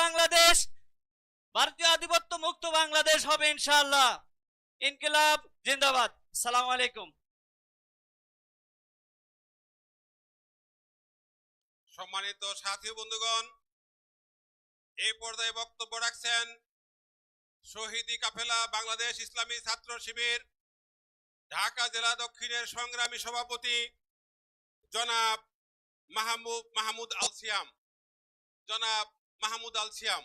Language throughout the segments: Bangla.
বাংলাদেশ, ভারতীয় আধিপত্য মুক্ত বাংলাদেশ হবে ইনশাআল্লাহ। ইনকিলাব জিন্দাবাদ। আসসালামু আলাইকুম। সম্মানিত সাথী বন্ধুগণ, এই পর্যায়ে বক্তব্য রাখছেন শহীদি কাফেলা বাংলাদেশ ইসলামী ছাত্র শিবির ঢাকা জেলা দক্ষিণের সংগ্রামী সভাপতি জনাব মাহমুদ আল সিয়াম। জনাব মাহমুদ আল সিয়াম।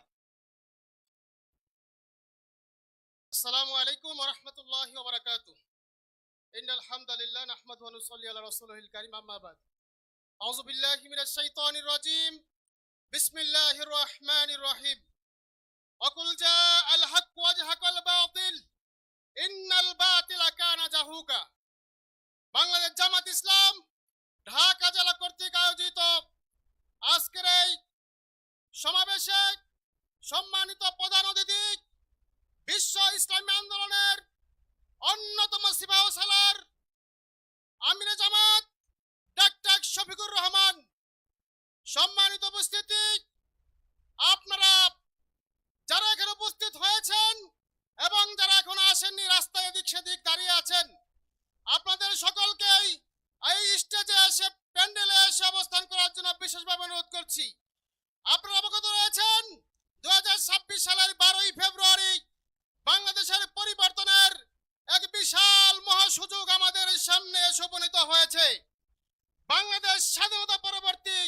আসসালামু আলাইকুম ওয়া রাহমাতুল্লাহি ওয়া বারাকাতুহু। ইন্নাল হামদালিল্লাহ নাহমাদুহু ওয়া নুসাল্লি আলা রাসূলিল কারীম, আম্মা বাদ। আউযু বিল্লাহি মিনাশ শাইতানির রাজীম। বিসমিল্লাহির রহমানির রহিম। ওয়াকুল জাআল হক ওয়া জাহাকাল বাতিল ইন্নাল বাতিলা কানা জাহুকা। বাংলাদেশ জামাত ইসলাম ঢাকা জেলা কর্তৃক আয়োজিত আজকের এই সমাবেশে সম্মানিত প্রধান অতিথি, বিশ্ব ইসলামী আন্দোলনের অন্যতম সিপাহ সালার আমিরে জামাত ডাক্তার শফিকুর রহমান, সম্মানিত উপস্থিতি, আপনারা যারা এখানে উপস্থিত হয়েছেন এবং যারা এখন আসেননি, রাস্তায় এদিক সেদিক দাঁড়িয়ে আছেন, আপনাদের সকলকেই এই স্টেজে এসে প্যান্ডেলে এসে অবস্থান করার জন্য বিশেষভাবে অনুরোধ করছি। আপনারা অবগত রয়েছেন 2026 সালের 12ই ফেব্রুয়ারি বাংলাদেশের পরিবর্তনের এক বিশাল মহাসুযোগ আমাদের সামনে এসে উপনীত হয়েছে। বাংলাদেশ স্বাধীনতা পরবর্তী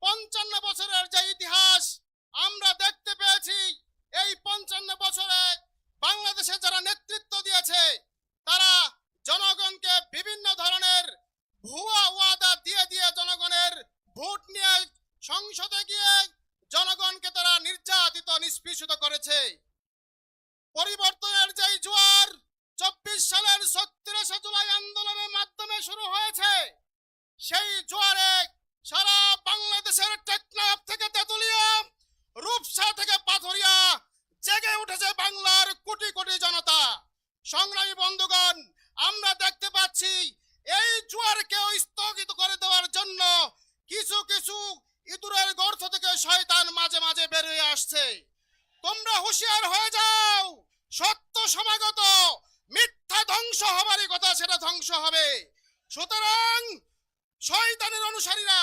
55 বছরের যে ইতিহাস আমরা দেখতে পেয়েছি, এই 55 বছরে বাংলাদেশে যারা নেতৃত্ব দিয়েছে তারা জনগণকে বিভিন্ন ধরনের ভুয়া ওয়াদা দিয়ে দিয়ে জনগণের ভোট নিয়ে সংসদে গিয়ে জনগণকে তারা নির্যাতিত নিষ্পেষিত করেছে। পরিবর্তনের যেই জোয়ার 24 সালের 37 জুলাই আন্দোলনের মাধ্যমে শুরু হয়েছে, সেই জোয়ারে সারা বাংলাদেশের টেকনাফ থেকে তেতুলিয়া, রূপসা থেকে পাথরিয়া জেগে উঠেছে বাংলার কোটি কোটি জনতা। সংগ্রামী বন্ধুগণ, আমরা দেখতে পাচ্ছি এই জোয়ারকে স্থগিত করে দেওয়ার জন্য কিছু কিছু ইঁদুরের গর্ত থেকে শয়তান মাঝে মাঝে বের হয়ে আসছে। তোমরা হুঁশিয়ার হয়ে যাও, সত্য সমাগত, মিথ্যা ধ্বংস হবারই কথা, সেটা ধ্বংস হবে। সুতরাং শয়তানের অনুসারীরা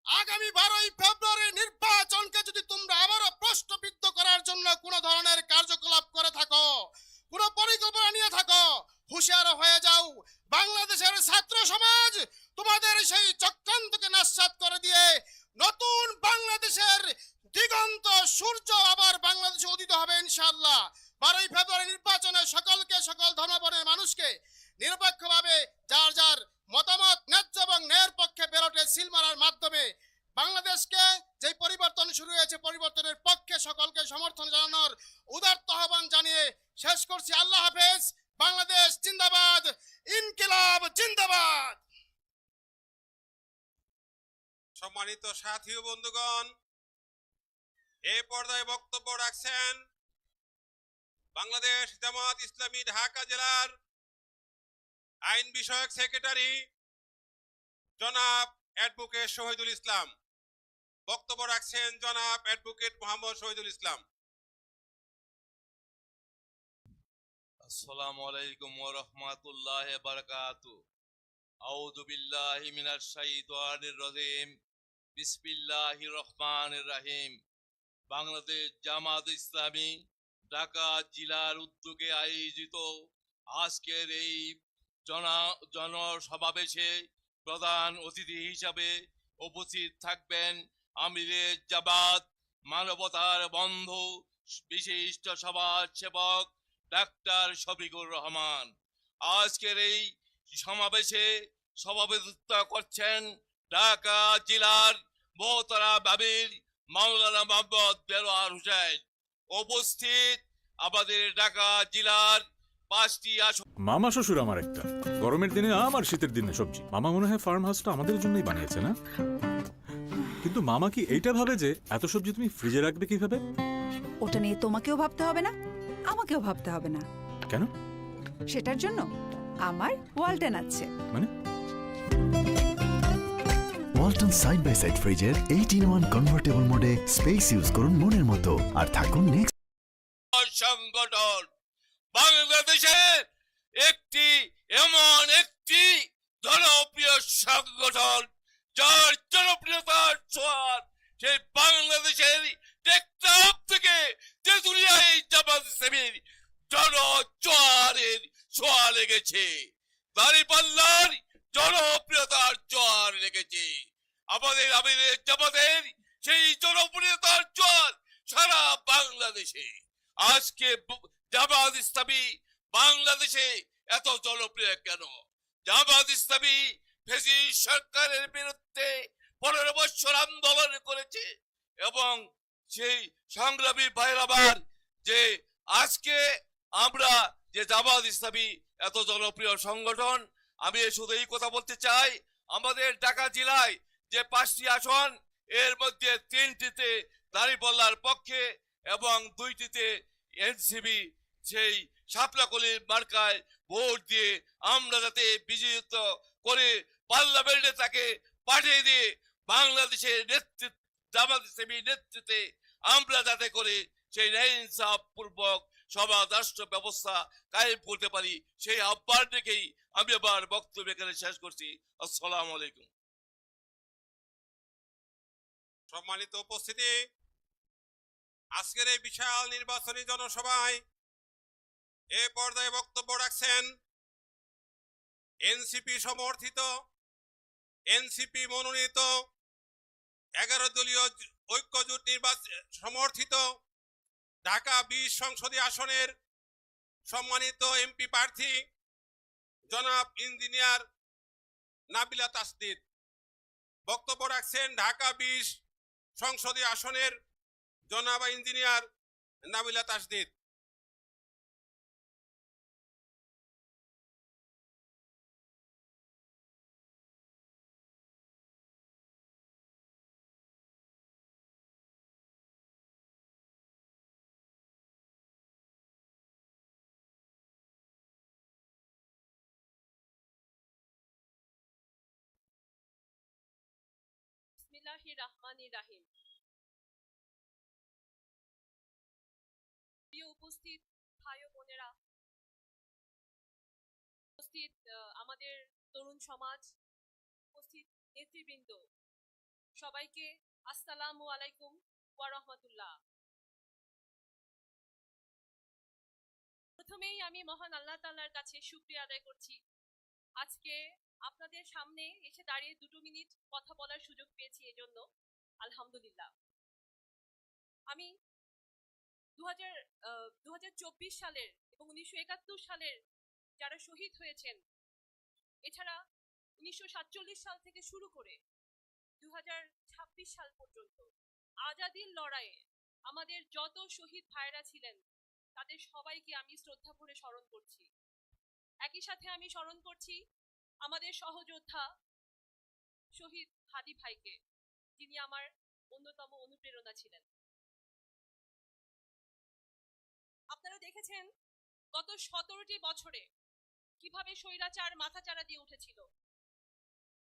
আগামী 12ই ফেব্রুয়ারি নির্বাচনকে যদি তোমরা আবারও প্রশ্নবিদ্ধ করার জন্য কোনো ধরনের কার্যকলাপ করে থাকো, কোনো পরিকল্পনা নিয়ে থাকো, হুঁশিয়ার হয়ে যাও। বাংলাদেশের ছাত্র সমাজ তোমাদের সেই চক্রান্তকে নাশসাৎ করে দিয়ে নতুন বাংলাদেশের দিগন্ত সূর্য আবার বাংলাদেশে উদিত হবে ইনশাআল্লাহ। 12ই ফেব্রুয়ারি নির্বাচনে সকলকে, সকল ধর্মবর্ণের মানুষকে নিরপেক্ষভাবে যার যার মতামত ন্যায্য এবং ন্যায়ের পক্ষে ব্যালটে সিল মারার মাধ্যমে বাংলাদেশকে যে পরিবর্তন শুরু হয়েছে, পরিবর্তনের পক্ষে সকলকে সমর্থন জানানোর উদাত্ত আহ্বান জানিয়ে শেষ করছি। আল্লাহ হাফেজ। বাংলাদেশ জিন্দাবাদ, ইনকিলাব জিন্দাবাদ। সম্মানিত সাথী ও বন্ধুগণ, এই পর্যায়ে বক্তব্য রাখছেন বাংলাদেশ জামাত ইসলামী ঢাকা জেলার আইন বিষয়ক সেক্রেটারি জনাব অ্যাডভোকেট শহীদুল ইসলাম। বক্তব্য রাখছেন জনাব অ্যাডভোকেট মোহাম্মদ শহীদুল ইসলাম। আসসালামু আলাইকুম ওয়া রাহমাতুল্লাহি ওয়া বারাকাতুহু। আউযু বিল্লাহি মিনাশ শাইতানির রাজীম। বিসমিল্লাহির রহমানির রহিম। বাংলাদেশ জামাত ইসলামী ঢাকা জেলার উদ্যোগে আয়োজিত আজকের এই জনসমাবেশে প্রধান অতিথি হিসাবে উপস্থিত থাকবেন আমিরে জামাত, মানবতার বন্ধু, বিশিষ্ট সমাজ সেবক ডাক্তার শফিকুর রহমান। আজকের এই সমাবেশে সভাপতিত্ব করছেন ঢাকা জেলার মোহতারা বাবির মাওলানা মোহাম্মদ বেরওয়ার হোসেন। উপস্থিত আমাদের ঢাকা জেলার 5টি আসন। মামা শ্বশুর আমার একটা, গরমের দিনে আম আর শীতের দিনে সবজি। মামা মনে হয় ফার্ম হাউসটা আমাদের জন্যই বানিয়েছে না? কিন্তু মামা কি এইটা ভাবে যে এত সবজি তুমি ফ্রিজে রাখবে কিভাবে? ওটা নিয়ে তোমাকেও ভাবতে হবে না, আমাকেও ভাবতে হবে না। কেন? সেটার জন্য আমার ওয়ালটন আছে। মানে ওয়ালটন সাইড বাই সাইড ফ্রিজের 8-in-1 কনভার্টেবল মোডে স্পেস ইউজ করুন মনের মতো আর থাকুন নেক্সট সংগঠন বাংলাদেশের একটি জনপ্রিয় সংগঠন যার জনপ্রিয়তার ছোঁয়ার সেই বাংলাদেশের টেকনাফ থেকে তেঁতুলিয়ায় জামাত ইসলামীর জনজোয়ারের ছোঁয়া লেগেছে, দাঁড়িপাল্লার জনপ্রিয়তার জোয়ার লেগেছে। আমাদের আমিরের জামাতের সেই জনপ্রিয়তার জোয়ার সারা বাংলাদেশে। আজকে জামাত ইসলামী বাংলাদেশে এত জনপ্রিয় কেন? জামাত ইসলামী ফ্যাসিস্ট সরকারের বিরুদ্ধে 15 বছর আন্দোলন করেছে এবং সেই সংগ্রামী ভাইরাবার যে আজকে আমরা যে জামাত ইসলামী এত জনপ্রিয় সংগঠন, আমি শুধু এই কথা বলতে চাই, আমাদের ঢাকা জেলায় যে 5টি আসন, এর মধ্যে 3টিতে দাঁড়িপাল্লার পক্ষে এবং 2টিতে এনসিপি সেই শাপলাকলির মার্কায় ভোট দিয়ে আমরা যাতে বিজয়িত করে পার্লামেন্টে তাকে পাঠিয়ে দিয়ে বাংলাদেশের নেতৃত্ব জামাত ইসলামীর নেতৃত্বে আমরা যাতে করে সেই ন্যায় ইনসাফ পূর্বক সমাজ রাষ্ট্র ব্যবস্থা কায়েম করতে পারি, সেই আহ্বান রেখেই আমি আবার বক্তব্য এখানে শেষ করছি। আসসালামু আলাইকুম। সম্মানিত উপস্থিতি, আজকের এই বিশাল নির্বাচনী জনসভায় এ পর্যায়ে বক্তব্য রাখছেন এনসিপি সমর্থিত, এনসিপি মনোনীত 11 দলীয় ঐক্যজোট নির্বাচন সমর্থিত ঢাকা 20 সংসদীয় আসনের সম্মানিত এমপি প্রার্থী জনাব ইঞ্জিনিয়ার নাবিলা তাসদিদ। বক্তব্য রাখছেন ঢাকা 20 সংসদীয় আসনের জনাব ইঞ্জিনিয়ার নাবিলা তাসদিদ। বিসমিল্লাহির রহমানির রহিম। প্রিয় উপস্থিত ভাই ও বোনেরা, উপস্থিত আমাদের তরুণ সমাজ, উপস্থিত নেতৃবৃন্দ, সবাইকে আসসালামু আলাইকুম ওয়া রাহমাতুল্লাহ। প্রথমেই আমি মহান আল্লাহ তাআলার কাছে শুকরিয়া আদায় করছি, আজকে আপনাদের সামনে এসে দাঁড়িয়ে 2 মিনিট কথা বলার সুযোগ পেয়েছি, এজন্য আলহামদুলিল্লাহ। আমি 2024 সালের এবং 1971 সালের যারা শহীদ হয়েছেন, এছাড়া 1947 সাল থেকে শুরু করে 2026 সাল পর্যন্ত আজাদির লড়াইয়ে আমাদের যত শহীদ ভাইরা ছিলেন তাদের সবাইকে আমি শ্রদ্ধা ভরে স্মরণ করছি। একই সাথে আমি স্মরণ করছি আমাদের সহযোদ্ধা শহীদ হাদি ভাইকে, যিনি আমার অন্যতম অনুপ্রেরণা ছিলেন। আপনারা দেখেছেন গত 17টি বছরে কিভাবে স্বৈরাচার মাথাচাড়া দিয়ে উঠেছিল।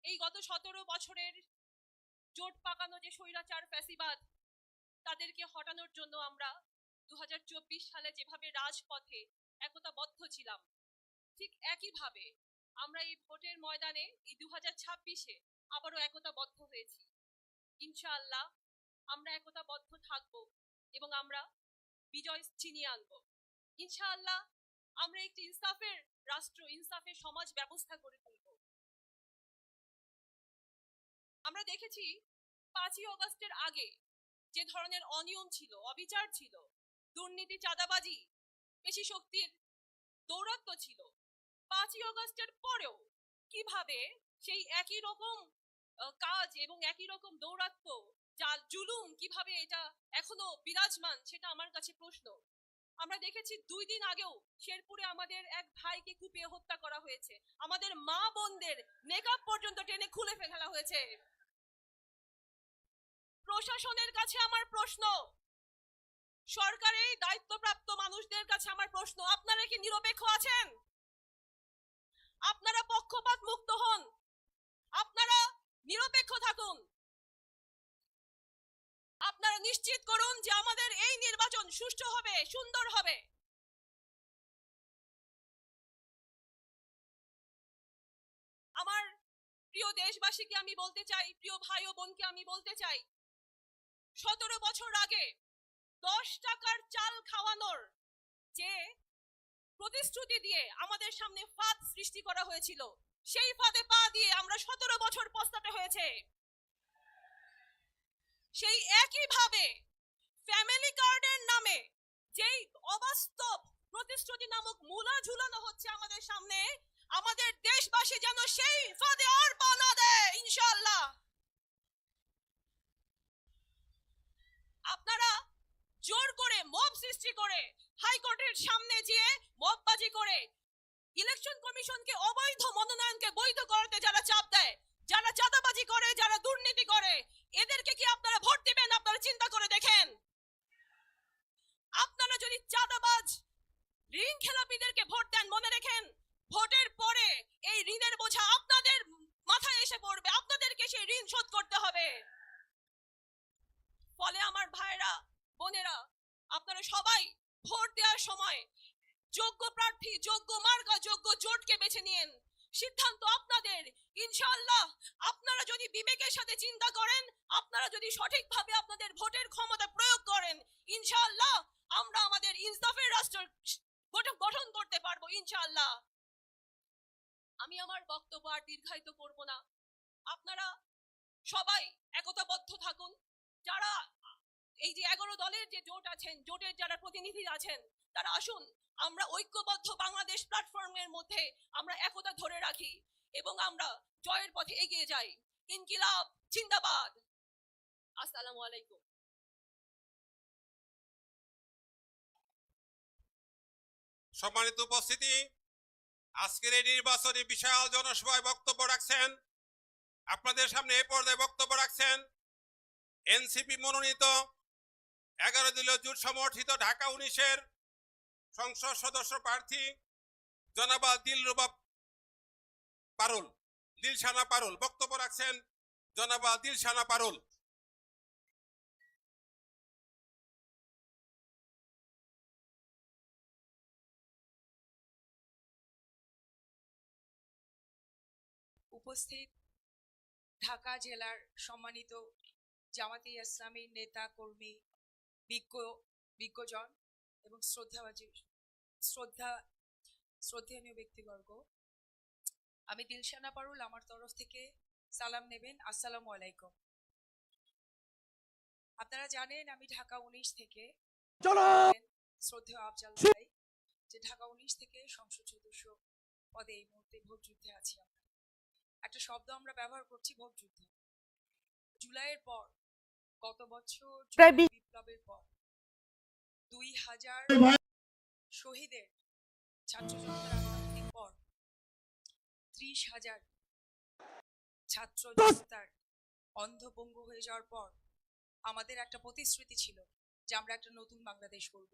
এই গত 17 বছরের জোট পাকানো যে স্বৈরাচার ফ্যাসিবাদ, তাদেরকে হটানোর জন্য আমরা 2024 সালে যেভাবে রাজপথে একতাবদ্ধ ছিলাম, ঠিক একইভাবে আমরা এই ভোটের ময়দানে এই 2026-এ আবারও একতাবদ্ধ হয়েছি। ইনশাআল্লাহ আমরা একতাবদ্ধ থাকব এবং আমরা বিজয় ছিনিয়ে আনব। ইনশাআল্লাহ আমরা একটি ইনসাফের রাষ্ট্র, ইনসাফের সমাজ ব্যবস্থা করে তুলব। আমরা দেখেছি 5ই আগস্টের আগে যে ধরনের অনিয়ম ছিল, অবিচার ছিল, দুর্নীতি, চাঁদাবাজি, পেশি শক্তির দৌরাত্ম্য ছিল, 5ই আগস্টের পরেও কিভাবে সেই একই রকম কাজ এবং একই রকম দৌরাত্ম্য, জাল জুলুম কিভাবে এটা এখনো বিরাজমান, সেটা আমার কাছে প্রশ্ন। আমরা দেখেছি 2 দিন আগেও শেরপুরে আমাদের এক ভাইকে কুপিয়ে হত্যা করা হয়েছে, আমাদের মা বোনদের নেকাব পর্যন্ত টেনে খুলে ফেলা হয়েছে। প্রশাসনের কাছে আমার প্রশ্ন, সরকারের দায়িত্বপ্রাপ্ত মানুষদের কাছে আমার প্রশ্ন, আপনারা কি নিরপেক্ষ আছেন? আপনারা পক্ষপাত মুক্ত হন, আপনারা নিরপেক্ষ থাকুন। আপনারা নিশ্চিত করুন যে আমাদের এই নির্বাচন সুষ্ঠু হবে, সুন্দর হবে। আমার প্রিয় দেশবাসীকে আমি বলতে চাই, প্রিয় ভাই ও বোনকে আমি বলতে চাই, 17 বছর আগে 10 টাকার চাল খাওয়ানোর যে প্রতিশ্রুতি দিয়ে আমাদের সামনে ফাঁদ সৃষ্টি করা হয়েছিল, সেই ফাঁদে পা দিয়ে আমরা 17 বছর পস্তাতে হয়েছে। সেই একই ভাবে ফ্যামিলি কার্ডের নামে যেই অবাস্তব প্রতিশ্রুতি নামক মূলা ঝুলানো হচ্ছে আমাদের সামনে, আমাদের দেশবাসী যেন সেই ফাঁদে আর পা না দেয় ইনশাআল্লাহ। আপনারা জোর করে মব সৃষ্টি করে হাইকোর্টের সামনে গিয়ে মববাজি করে ইলেকশন কমিশনকে অবৈধ মনোনয়নকে বৈধ করতে যারা চাপ দেয়, যারা চাঁদাবাজি করে, যারা দুর্নীতি করে, এদেরকে কি আপনারা ভোট দিবেন? আপনারা চিন্তা করে দেখেন। আপনারা যদি চাঁদাবাজ ঋণ খেলাপিদেরকে ভোট দেন, মনে রেখেন ভোটের পরে এই ঋণের বোঝা আপনাদের মাথায় এসে পড়বে, আপনাদেরকে সেই ঋণ শোধ করতে হবে। ফলে আমার ভাইরা বোনেরা, আপনারা সবাই ভোট দেওয়ার সময় যোগ্য প্রার্থী, যোগ্য মার্কা, যোগ্য জোটকে বেছে নিন। সিদ্ধান্ত আপনাদের ইনশাআল্লাহ। আপনারা যদি বিবেকের সাথে চিন্তা করেন, আপনারা যদি সঠিকভাবে আপনাদের ভোটের ক্ষমতা প্রয়োগ করেন, ইনশাআল্লাহ আমরা আমাদের ইনসাফের রাষ্ট্র গঠন করতে পারবো ইনশাআল্লাহ। আমি আমার বক্তব্য আর দীর্ঘায়িত করব না। আপনারা সবাই একতাবদ্ধ থাকুন। যারা এই যে 11 দলের যে জোট আছেন, জোটের যারা প্রতিনিধি আছেন, তারা আসুন আমরা ঐক্যবদ্ধ বাংলাদেশ প্ল্যাটফর্মের মধ্যে আমরা একতা ধরে রাখি এবং আমরা জয়ের পথে এগিয়ে যাই। ইনকিলাব জিন্দাবাদ। আসসালামু আলাইকুম। সম্মানিত উপস্থিতি, আজকের এই নির্বাচনী বিশাল জনসভায় বক্তব্য রাখছেন, আপনাদের সামনে এই পর্যায়ে বক্তব্য রাখছেন এনসিপি মনোনীত 11 দলীয় জোট সমর্থিত ঢাকা 19-এর সংসদ সদস্য প্রার্থী জনাবা দিলশানা পারুল। বক্তব্য রাখছেন জনাবা দিলশানা পারুল। উপস্থিত ঢাকা জেলার সম্মানিত জামাতে ইসলামীর নেতা কর্মী, বিজ্ঞজন এবং শ্রদ্ধেয় ব্যক্তিবর্গ, আমি দিলশানা পারুল, আমার তরফ থেকে সালাম নেবেন। আসসালামু আলাইকুম। আপনারা জানেন আমি ঢাকা 19 থেকে, শ্রদ্ধেয় আফজাল ভাই, যে ঢাকা 19 থেকে সংসদ সদস্য পদে এই মুহূর্তে ভোট যুদ্ধে আছি। আমরা একটা শব্দ আমরা ব্যবহার করছি, ভোট যুদ্ধ। জুলাইয়ের পর, গত বছর বিপ্লবের পর 2000 শহীদের, ছাত্র জনতার আন্দোলনের পর 30,000 ছাত্র জনতার অন্ধভঙ্গ হয়ে যাওয়ার পর আমাদের একটা প্রতিশ্রুতি ছিল যে আমরা একটা নতুন বাংলাদেশ করব।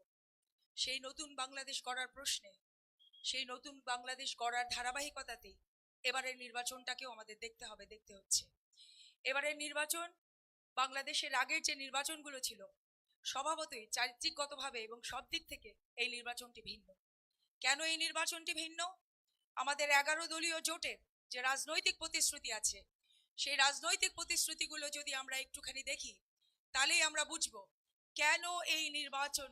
সেই নতুন বাংলাদেশ গড়ার প্রশ্নে, সেই নতুন বাংলাদেশ গড়ার ধারাবাহিকতাতে এবারের নির্বাচনটাকেও আমাদের দেখতে হচ্ছে। এবারের নির্বাচন বাংলাদেশের আগের যে নির্বাচনগুলো ছিল স্বভাবতই চারিত্রিকগতভাবে এবং সব দিক থেকে এই নির্বাচনটি ভিন্ন। কেন এই নির্বাচনটি ভিন্ন? আমাদের 11 দলীয় জোটের যে রাজনৈতিক প্রতিশ্রুতি আছে, সেই রাজনৈতিক প্রতিশ্রুতিগুলো যদি আমরা একটুখানি দেখি, তাহলেই আমরা বুঝবো কেন এই নির্বাচন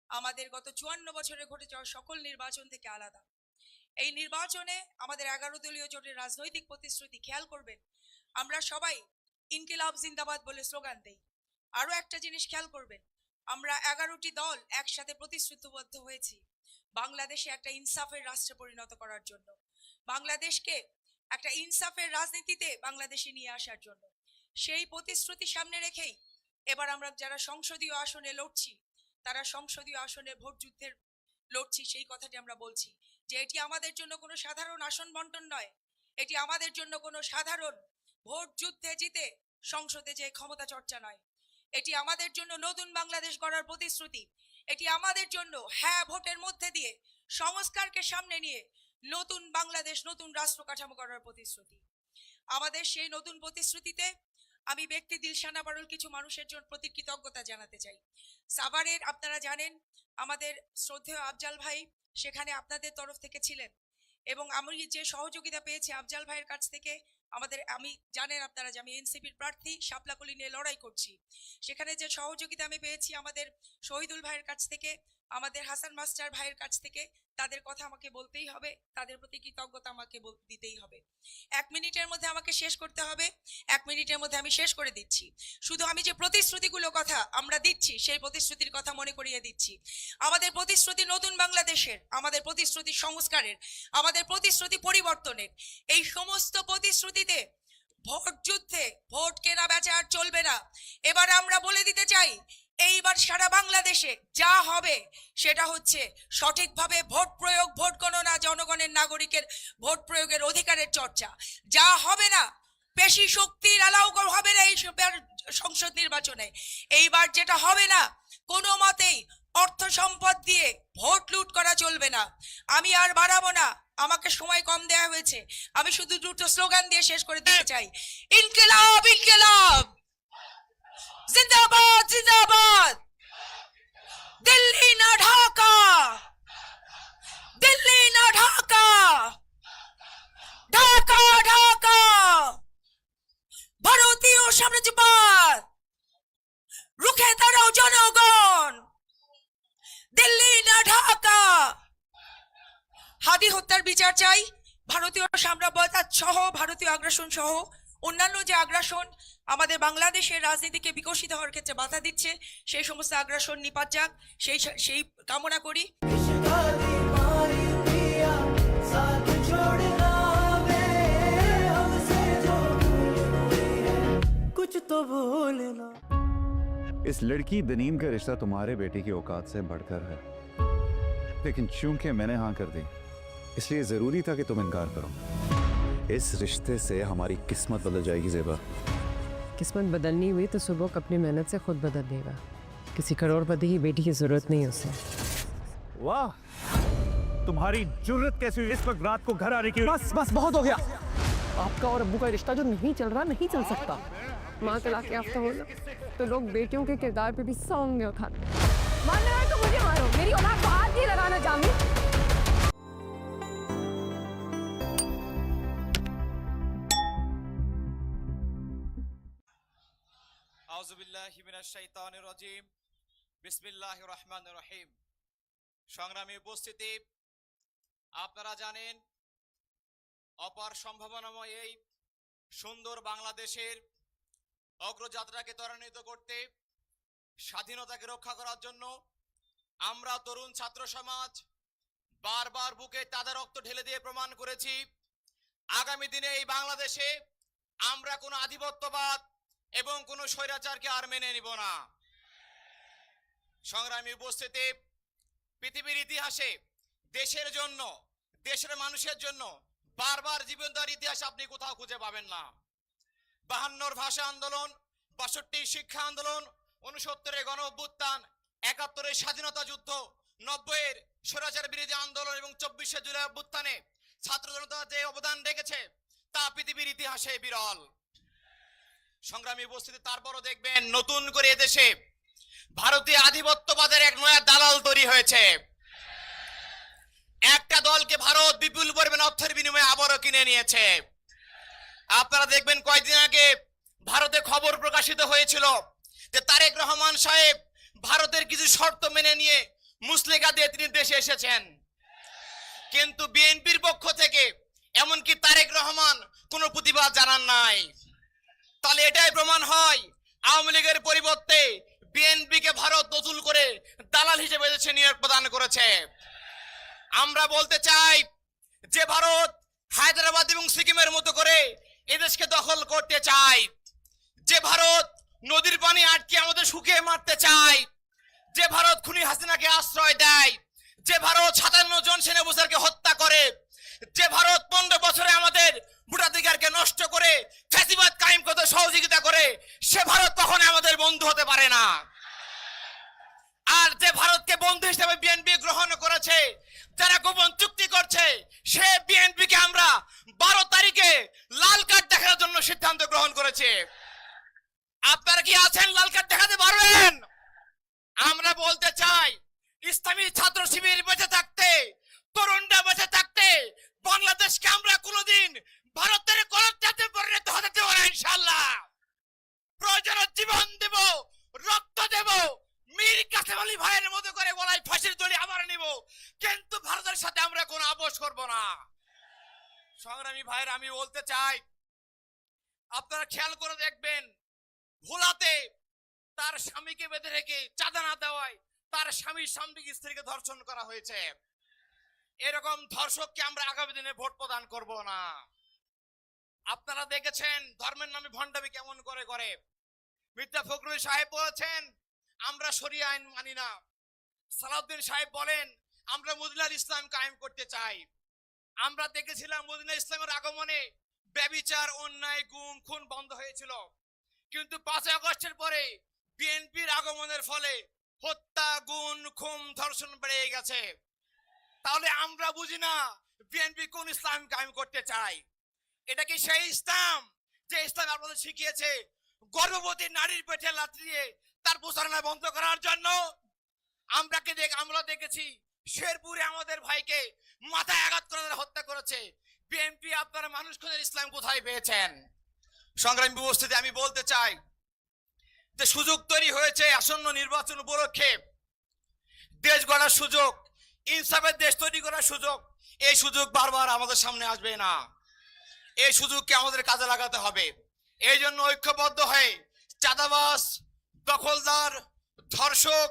আমাদের গত 54 বছরে ঘটে যাওয়া সকল নির্বাচন থেকে আলাদা। এই নির্বাচনে আমাদের 11 দলীয় জোটের রাজনৈতিক প্রতিশ্রুতি, খেয়াল করবেন, আমরা সবাই ইনকিলাব জিন্দাবাদ বলে স্লোগান দেই। আরো একটা জিনিস খেয়াল করবেন, আমরা 11টি দল একসাথে প্রতিশ্রুতিবদ্ধ হয়েছি বাংলাদেশে একটা ইনসাফের রাষ্ট্রে পরিণত করার জন্য, বাংলাদেশকে একটা ইনসাফের রাজনীতিতে বাংলাদেশে নিয়ে আসার জন্য। সেই প্রতিশ্রুতি সামনে রেখেই এবার আমরা যারা সংসদীয় আসনে লড়ছি, তারা সংসদীয় আসনে ভোট যুদ্ধের লড়ছি, সেই কথাটি আমরা বলছি যে এটি আমাদের জন্য কোনো সাধারণ আসন বন্টন নয়, এটি আমাদের জন্য কোনো সাধারণ ভোট যুদ্ধে জিতে সংসদে যে ক্ষমতা চর্চা নয়, এটি আমাদের জন্য নতুন বাংলাদেশ গড়ার প্রতিশ্রুতি। এটি আমাদের জন্য হ্যাঁ ভোটের মধ্যে দিয়ে সংস্কারকে সামনে নিয়ে নতুন বাংলাদেশ, নতুন রাষ্ট্র কাঠামো করার প্রতিশ্রুতি। আমাদের সেই নতুন প্রতিশ্রুতিতে আমি ব্যক্তি দিলশানা বারুল কিছু মানুষের জন্য প্রতি কৃতজ্ঞতা জানাতে চাই। সাভারের আপনারা জানেন আমাদের শ্রদ্ধেয় আফজাল ভাই সেখানে আপনাদের তরফ থেকে ছিলেন এবং আমি যে সহযোগিতা পেয়েছি আফজাল ভাইয়ের কাছ থেকে, আমি জানেন আপনারা যে আমি এনসিপির প্রার্থী, শাপলাকলি নিয়ে লড়াই করছি, সেখানে যে সহযোগিতা আমি পেয়েছি আমাদের শহীদুল ভাইয়ের কাছ থেকে, আমাদের হাসান মাস্টার ভাইয়ের কাছ থেকে, তাদের কথা আমাকে বলতেই হবে, তাদের প্রতি কৃতজ্ঞতা আমাকে দিতেই হবে। 1 মিনিটের মধ্যে আমাকে শেষ করতে হবে, 1 মিনিটের মধ্যে আমি শেষ করে দিচ্ছি। শুধু আমি যে প্রতিশ্রুতিগুলো কথা আমরা দিচ্ছি সেই প্রতিশ্রুতির কথা মনে করিয়ে দিচ্ছি। আমাদের প্রতিশ্রুতি নতুন বাংলাদেশের, আমাদের প্রতিশ্রুতি সংস্কারের, আমাদের প্রতিশ্রুতি পরিবর্তনের। এই সমস্ত প্রতিশ্রুতিতে ভোট যুদ্ধে ভোট কেনা বেচা আর চলবে না। এবার আমরা বলে দিতে চাই, এইবার সারা বাংলাদেশে যা হবে সেটা হচ্ছে সঠিকভাবে ভোট প্রয়োগ, ভোট গণনা, জনগণের নাগরিকের ভোট প্রয়োগের অধিকারের চর্চা। যা হবে না, পেশি শক্তির অ্যালাউ হবে না এই সংসদ নির্বাচনে। এইবার যেটা হবে না, কোনো মতেই অর্থ সম্পদ দিয়ে ভোট লুট করা চলবে না। আমি আর বাড়াবো না, আমাকে সময় কম দেয়া হয়েছে, আমি শুধু দুটো স্লোগান দিয়ে শেষ করে দিতে চাই। ইনকিলাব ইনকিলাব, জিন্দাবাদ জিন্দাবাদ, দিল্লি না ঢাকা, দিল্লি না ঢাকা, ঢাকা ঢাকা, ভারতীয় সাম্রাজ্যবাদ রুখে দাঁড়াও জনগণ, দিল্লি না ঢাকা। হাদি হত্যার বিচার চাই, ভারতীয় সাম্রাজ্যবাদ সহ, ভারতীয় আগ্রাসন সহ অন্যান্য যে আগ্রাসন আমাদের বাংলাদেশের রাজনীতিকে বিকশিত হওয়ার ক্ষেত্রে বাধা দিচ্ছে, সেই সমস্ত আগ্রাসন নিপাত যাক, সেই কামনা করি। इस लड़की दनीम का रिश्ता तुम्हारे बेटे की औकात से बढ़कर है, लेकिन चूंकि मैंने हाँ कर दी इसलिए जरूरी था कि तुम इनकार करो। इस रिश्ते से हमारी किस्मत बदल जाएगी ज़ेबा। किस्मत बदलनी हुई तो सुबह अपनी मेहनत से खुद बदल देगा। किसी करोड़पति की बेटी की जरूरत नहीं उसे। वाह, तुम्हारी जुर्रत कैसी हुई इस वक्त रात को घर आने की? बस बस बहुत हो गया। आपका और अब्बू का रिश्ता जो नहीं चल रहा, नहीं चल सकता। माँ तलाक के याफ्ता हो ना तो लोग बेटियों के किरदार पे भी सामने उठाते। मानना है तो मुझे मारो, मेरी औलाद को हाथ नहीं लगाना जामी। আউযুবিল্লাহি মিনাশ শাইতানির রাজিম, বিসমিল্লাহির রহমানির রহিম। সংগ্রামী উপস্থিতি, আপনারা জানেন অপার সম্ভাবনাময় এই সুন্দর বাংলাদেশের অগ্রযাত্রাকে ত্বরান্বিত করতে, স্বাধীনতাকে রক্ষা করার জন্য আমরা তরুণ ছাত্র সমাজ বারবার বুকে তাদের রক্ত ঢেলে দিয়ে প্রমাণ করেছি, আগামী দিনে এই বাংলাদেশে আমরা কোনো আধিপত্যবাদ এবং কোনো স্বৈরাচারকে আর মেনে নিব না। সংগ্রামী উপস্থিতি, পৃথিবীর ইতিহাসে দেশের জন্য, দেশের মানুষের জন্য বারবার জীবন দেওয়ার ইতিহাস আপনি কোথাও খুঁজে পাবেন না। 52 ভাষা আন্দোলন, 62 শিক্ষা আন্দোলন, 69 গণ অভ্যুত্থান, 71 স্বাধীনতা যুদ্ধ, 90 স্বৈরাচার বিরোধী আন্দোলন এবং 24 জুলাই অভ্যুত্থানে ছাত্র জনতা যে অবদান রেখেছে তা পৃথিবীর ইতিহাসে বিরল। সংগ্রামী উপস্থিতি, তারপরও দেখবেন নতুন করে এদেশে ভারতীয় আধিপত্যবাদের এক নয়া দালাল তৈরি হয়েছে। একটা দলকে ভারত বিপুল পরিমাণ অর্থের বিনিময়ে আবারও কিনে নিয়েছে। আপনারা দেখবেন কয়েকদিন আগে ভারতে খবর প্রকাশিত হয়েছিল যে তারেক রহমান সাহেব ভারতের কিছু শর্ত মেনে নিয়ে মুসলেকা দিয়ে তিনি দেশে এসেছেন, কিন্তু বিএনপির পক্ষ থেকে এমনকি তারেক রহমান কোনো প্রতিবাদ জানান নাই। তাহলে এটাই প্রমাণ হয় আওয়ামী লীগের পরিবর্তে বিএনপিকে ভারত নতুন করে দালাল হিসেবে দেশে নিয়োগ প্রদান করেছে। আমরা বলতে চাই যে ভারত হায়দ্রাবাদ এবং সিকিমের মতো করে এদেশকে দখল করতে চায়, যে ভারত নদীর পানি আটকে আমাদের শুকিয়ে মারতে চায়, যে ভারত খুনি হাসিনাকে আশ্রয় দেয়, যে ভারত 57 জন সেনাবাহিনীকে হত্যা করে, যে ভারত 15 বছরে আমাদের ভোটাধিকারকে নষ্ট করে ফ্যাসিবাদ কায়েম করতে সহযোগিতা করে, সে ভারত কখনো আমাদের বন্ধু হতে পারে না। আর যে ভারতকে বন্ধু হিসেবে বিএনপি গ্রহণ করেছে, যারা গোপন চুক্তি করছে, সে বিএনপিকে আমরা 12 তারিখে লাল কার্ড দেখানোর জন্য সিদ্ধান্ত গ্রহণ করেছে। আপনারা কি আছেন? লাল কার্ড দেখাতে পারবেন? আমরা বলতে চাই, ইসলামী ছাত্র শিবির বেঁচে থাকতে, তরুণরা বেঁচে থাকতে বাংলাদেশকে আমরা কোনোদিন ভারতের কলঙ্কে পরিণত হতে দেব না ইনশাআল্লাহ। প্রয়োজনে জীবন দেব, রক্ত দেব, মীর কাসেম আলী ভাইয়ের মতো করে গলায় ফাঁসির দড়ি আবার নিব, কিন্তু ভারতের সাথে আমরা কোনো আপোষ করব না। সংগ্রামী ভাইয়ের আমি বলতে চাই, আপনারা খেয়াল করে দেখবেন, ভোলাতে তার স্বামীকে বেঁধে রেখে চাঁদা না দেওয়ায় তার স্বামীর সামরিক স্ত্রীকে ধর্ষণ করা হয়েছে। এরকম ধর্ষককে আমরা আগামী দিনে ভোট প্রদান করব না। আপনারা দেখেছেন ধর্মের নামে ভণ্ডামি কেমন করে করে। মির্জা ফখরুল সাহেব বলেছেন আমরা শরিয়া আইন মানি না। সালাউদ্দিন সাহেব বলেন আমরা মদিনার ইসলাম কায়েম করতে চাই। আমরা দেখেছিলাম মদিনা ইসলামের আগমনে ব্যভিচার, অন্যায়, গুম, খুন বন্ধ হয়েছিল, কিন্তু 5 আগস্টের পরে বিএনপির আগমনের ফলে হত্যা, গুম, খুন, ধর্ষণ বেড়ে গেছে। তাহলে আমরা বুঝি না বিএনপি কোন ইসলাম কায়েম করতে চায়। এটা কি সেই ইসলাম যে ইসলাম আপনাদের শিখিয়েছে গর্ভবতী নারীর পেটে লাথি দিয়ে তার প্রচারণা বন্ধ করার জন্য? আমরা দেখেছি শেরপুরে আমাদের ভাইকে মাথায় আঘাত করে হত্যা করেছে। বিএনপি আপনারা মানুষ খুঁজে ইসলাম কোথায় পেয়েছেন? সংগ্রামী উপস্থিতি, আমি বলতে চাই যে সুযোগ তৈরি হয়েছে আসন্ন নির্বাচন উপলক্ষে দেশ গড়ার সুযোগ, ইনসাফের দেশ তৈরি করার সুযোগ। এই সুযোগ বারবার আমাদের সামনে আসবে না, এই সুযোগকে আমাদের কাজে লাগাতে হবে। এই জন্য ঐক্যবদ্ধ হয়ে চাঁদাবাজ, দখলদার, ধর্ষক,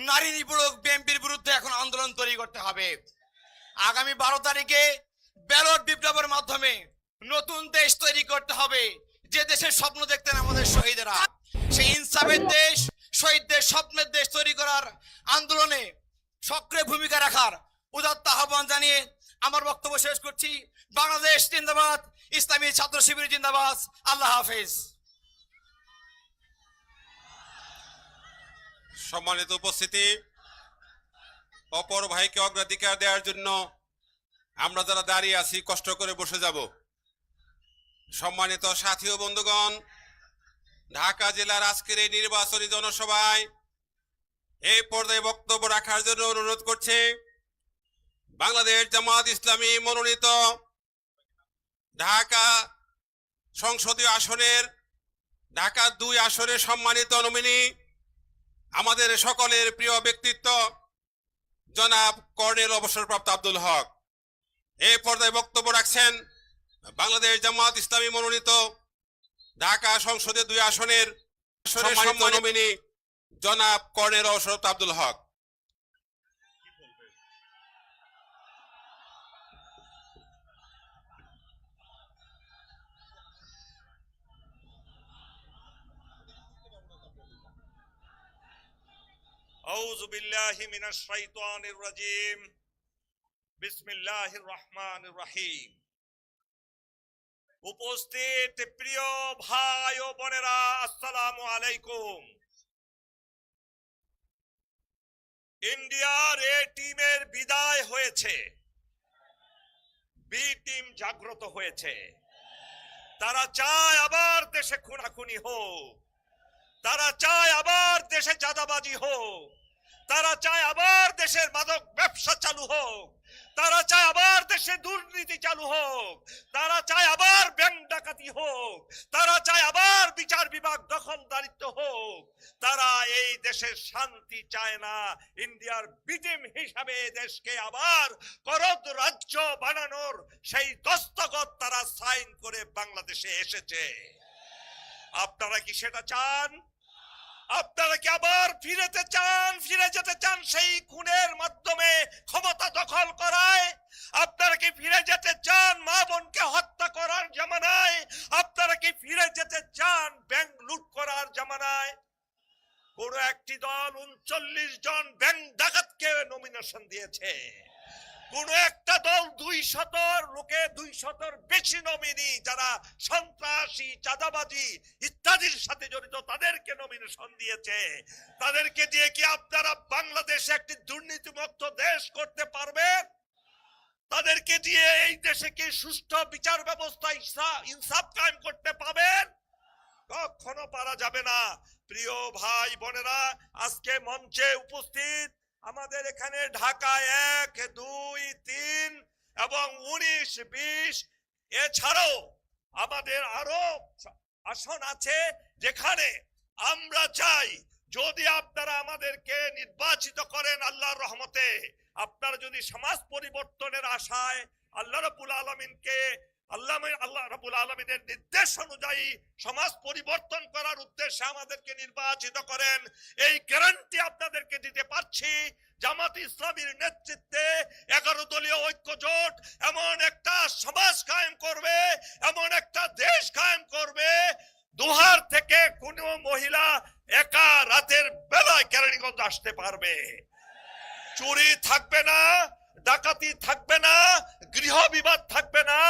নারী নিপীড়ক বিএনপির বিরুদ্ধে এখন আন্দোলন তৈরি করতে হবে। আগামী 12 তারিখে ব্যালট বিপ্লবের মাধ্যমে নতুন দেশ তৈরি করতে হবে, যে দেশের স্বপ্ন দেখতেন আমাদের শহীদেরা। সেই ইনসাফের দেশ, শহীদদের স্বপ্নের দেশ তৈরি করার আন্দোলনে সক্রিয় ভূমিকা রাখার উদাত্ত আহ্বান জানিয়ে আমার বক্তব্য শেষ করছি। বাংলাদেশ জিন্দাবাদ, ইসলামী ছাত্র শিবির জিন্দাবাদ। আল্লাহ হাফেজ। সম্মানিত উপস্থিতি, অপর ভাইকে অগ্রাধিকার দেওয়ার জন্য আমরা যারা দাঁড়িয়ে আছি কষ্ট করে বসে যাব। সম্মানিত সাথী ও বন্ধুগণ, ঢাকা জেলার আজকের এই নির্বাচনী জনসভায় এই পর্যায়ে বক্তব্য রাখার জন্য অনুরোধ করছে বাংলাদেশ জামাত ইসলামী মনোনীত ঢাকা সংসদীয় আসনের ঢাকা 2 আসনের সম্মানিত নমিনি, আমাদের সকলের প্রিয় ব্যক্তিত্ব জনাব কর্নেল অবসরপ্রাপ্ত আব্দুল হক। এই পর্যায়ে বক্তব্য রাখছেন বাংলাদেশ জামাত ইসলামী মনোনীত ঢাকা সংসদে 2 আসনের সম্মানিত নমিনি জনাব কর্নেল অবসরপ্রাপ্ত আব্দুল হক। আউযু বিল্লাহি মিনাশ শাইতানির রাজিম। বিসমিল্লাহির রহমানির রহিম। উপস্থিত প্রিয় ভাই ও বোনেরা, আসসালামু আলাইকুম। ইন্ডিয়ার এ টিমের বিদায় হয়েছে, বি টিম জাগ্রত হয়েছে। তারা চায় আবার দেশে খুনাখুনি হোক, তারা চায় আবার দেশে চাঁদাবাজি হোক, তারা চায় আবার দেশের মাদক ব্যবসা চালু হোক, তারা চায় আবার দেশে দুর্নীতি চালু হোক, তারা চায় আবার ব্যাংক ডাকাতি হোক, তারা চায় আবার বিচার বিভাগ দখলদারিত্ব হোক। তারা এই দেশের শান্তি চায় না। ইন্ডিয়ার বিটিম হিসাবে দেশকে আবার করদ রাজ্য বানানোর সেই দস্তখত তারা সাইন করে বাংলাদেশে এসেছে। আপনারা কি সেটা চান? আপনারা কি আবার ফিরে যেতে চান সেই খুনের মাধ্যমে ক্ষমতা দখল করায়? আপনারা কি ফিরে যেতে চান মা বোনকে হত্যা করার জামানায়? আপনারা কি ফিরে যেতে চান ব্যাংক লুট করার জামানায়? কোন একটি দল 39 জন ব্যাংক ডাকাতকে নমিনেশন দিয়েছে, কোন একটা দল 200 লোকে 200 বেশি নমিনি যারা সন্ত্রাসী, চাঁদাবাজি ইত্যাদির সাথে জড়িত তাদেরকে নমিনেশন দিয়েছে। তাদেরকে দিয়ে কি আপনারা বাংলাদেশে একটি দুর্নীতিমুক্ত দেশ করতে পারবেন? তাদেরকে দিয়ে এই দেশে কি সুষ্ঠু বিচার ব্যবস্থা, ইনসাফ কায়েম করতে পাবেন? কখনো পারা যাবে না। প্রিয় ভাই বোনেরা, আজকে মঞ্চে উপস্থিত আমাদের এখানে ঢাকা 1, 2, 3 এবং 19, 20 এছাড়াও আমাদের আরো আসন আছে, যেখানে আমরা চাই যদি আপনারা আমাদেরকে নির্বাচিত করেন আল্লাহর রহমতে, আপনারা যদি সমাজ পরিবর্তনের আশায় আল্লাহ রাব্বুল আলামিনকে আল্লাহ রাব্বুল আলামিনের নির্দেশ অনুযায়ী সমাজ পরিবর্তন করার উদ্দেশ্যে আমাদেরকে নির্বাচিত করেন, এই গ্যারান্টি আপনাদেরকে দিতে পারছি। জামাত ইসলামীর নেতৃত্বে 11 দলীয় ঐক্য জোট এমন একটা সমাজ কায়েম করবে, এমন একটা দেশ কায়েম করবে, দুহার থেকে কোনো মহিলা একা রাতের বেলায় কেরানীগঞ্জ আসতে পারবে। চুরি থাকবে না, ডাকাতি থাকবে না, গৃহ বিবাদ থাকবে না,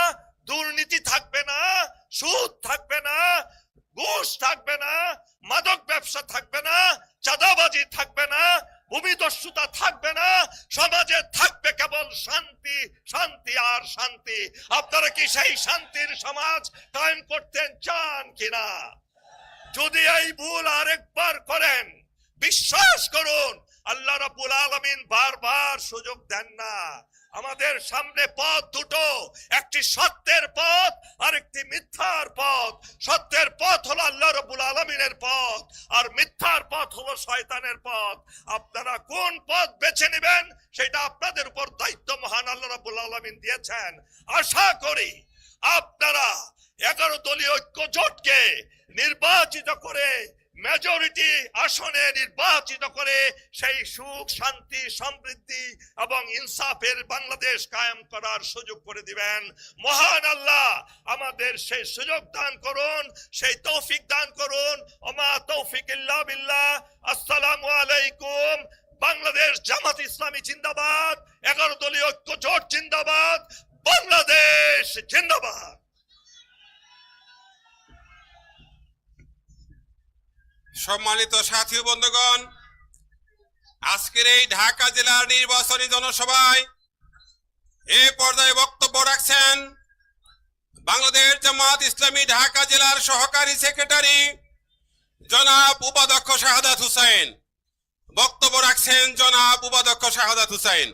দুর্নীতি থাকবে না, সুদ থাকবে না, ঘুষ থাকবে না, মাদক ব্যবসা থাকবে না, চাঁদাবাজি থাকবে না, ভূমিদস্যুতা থাকবে না, সমাজে থাকবে কেবল শান্তি, শান্তি আর শান্তি। আপনারা কি সেই শান্তির সমাজ কায়েম করতে চান কিনা? যদি এই ভুল আরেকবার করেন, বিশ্বাস করুন আল্লাহ রাব্বুল আলামিন বারবার সুযোগ দেন না। আমাদের সামনে পথ দুটো, একটি সত্যের পথ আর একটি মিথ্যার পথ। সত্যের পথ হলো আল্লাহ রাব্বুল আলামিনের পথ, আর মিথ্যার পথ হলো শয়তানের পথ। আপনারা কোন পথ বেছে নেবেন সেটা আপনাদের উপর দায়িত্ব মহান আল্লাহ রাব্বুল আলামিন দিয়েছেন। আশা করি আপনারা 11 দলীয় ঐক্য জোটকে নির্বাচিত করে, মেজরিটি আসনে নির্বাচিত করে সেই সুখ, শান্তি, সমৃদ্ধি এবং ইনসাফের বাংলাদেশ কায়েম করার সুযোগ করে দিবেন। মহান আল্লাহ আমাদের সেই সুযোগ দান করুন, সেই তৌফিক দান করুন। ওমা তৌফিক ইল্লা বিল্লাহ। আসসালামু আলাইকুম। বাংলাদেশ জামাত ইসলামী জিন্দাবাদ, 11 দলীয় ঐক্য জোট জিন্দাবাদ, বাংলাদেশ জিন্দাবাদ। সম্মানিত সাথী ও বন্ধুগণ, আজকের এই ঢাকা জেলার নির্বাচনী জনসভায় এই পর্যায়ে বক্তব্য রাখছেন বাংলাদেশ জামাত ইসলামী ঢাকা জেলার সহকারী সেক্রেটারি জনাব উপাধ্যক্ষ শাহাদাত হোসেন। বক্তব্য রাখছেন জনাব উপাধ্যক্ষ শাহাদাত হোসেন।